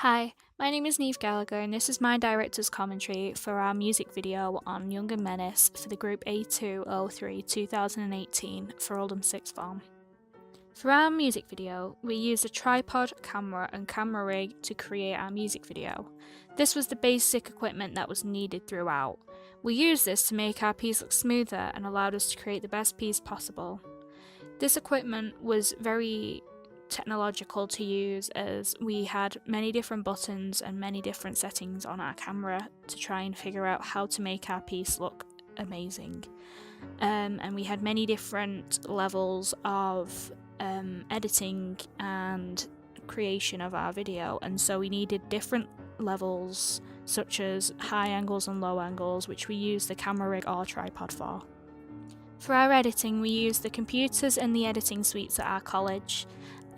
Hi, my name is Neve Gallagher and this is my director's commentary for our music video on Young and Menace for the group A203 2018 for Oldham 6th Form. For our music video, we used a tripod, camera and camera rig to create our music video. This was the basic equipment that was needed throughout. We used this to make our piece look smoother and allowed us to create the best piece possible. This equipment was very technological to use as we had many different buttons and many different settings on our camera to try and figure out how to make our piece look amazing. And we had many different levels of editing and creation of our video, and so we needed different levels such as high angles and low angles, which we used the camera rig or tripod for. For our editing, we used the computers and the editing suites at our college,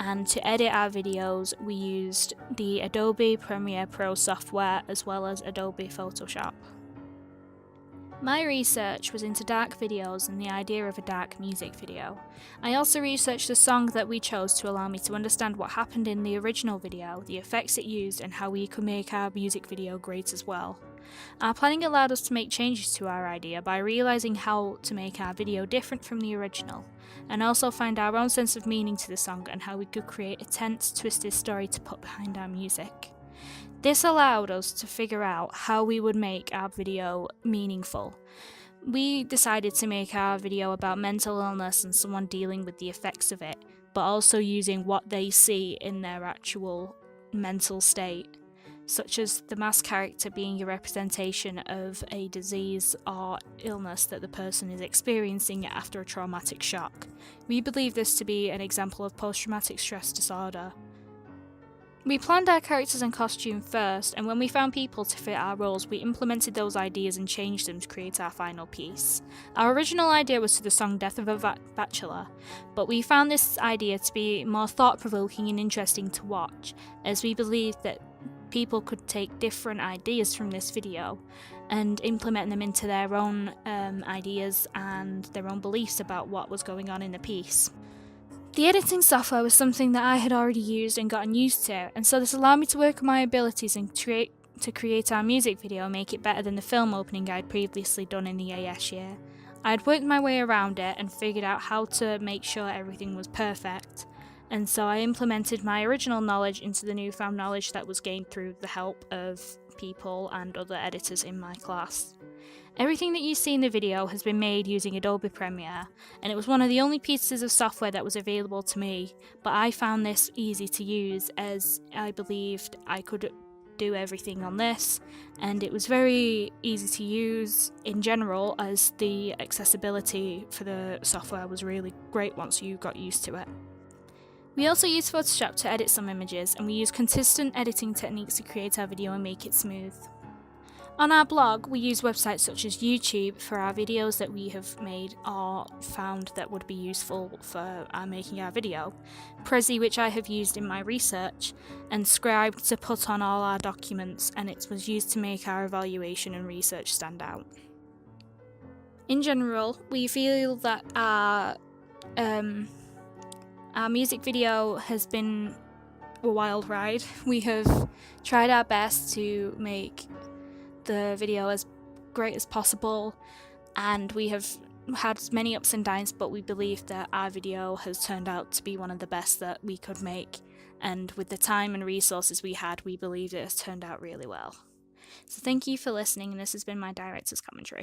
and to edit our videos we used the Adobe Premiere Pro software as well as Adobe Photoshop. My research was into dark videos and the idea of a dark music video. I also researched the song that we chose to allow me to understand what happened in the original video, the effects it used, and how we could make our music video great as well. Our planning allowed us to make changes to our idea by realising how to make our video different from the original, and also find our own sense of meaning to the song and how we could create a tense, twisted story to put behind our music. This allowed us to figure out how we would make our video meaningful. We decided to make our video about mental illness and someone dealing with the effects of it, but also using what they see in their actual mental state, such as the masked character being a representation of a disease or illness that the person is experiencing after a traumatic shock. We believe this to be an example of post-traumatic stress disorder. We planned our characters and costume first, and when we found people to fit our roles, we implemented those ideas and changed them to create our final piece. Our original idea was to the song Death of a Bachelor, but we found this idea to be more thought-provoking and interesting to watch, as we believed that people could take different ideas from this video and implement them into their own ideas and their own beliefs about what was going on in the piece. The editing software was something that I had already used and gotten used to, and so this allowed me to work on my abilities and to create our music video and make it better than the film opening I'd previously done in the AS year. I had worked my way around it and figured out how to make sure everything was perfect, and so I implemented my original knowledge into the newfound knowledge that was gained through the help of people and other editors in my class. Everything that you see in the video has been made using Adobe Premiere, and it was one of the only pieces of software that was available to me, but I found this easy to use as I believed I could do everything on this, and it was very easy to use in general as the accessibility for the software was really great once you got used to it. We also used Photoshop to edit some images, and we used consistent editing techniques to create our video and make it smooth. On our blog, we use websites such as YouTube for our videos that we have made or found that would be useful for making our video, Prezi, which I have used in my research, and Scribe to put on all our documents, and it was used to make our evaluation and research stand out. In general, we feel that our music video has been a wild ride. We have tried our best to make the video as great as possible, and we have had many ups and downs, but we believe that our video has turned out to be one of the best that we could make, and with the time and resources we had, we believe it has turned out really well. So thank you for listening, and this has been my director's commentary.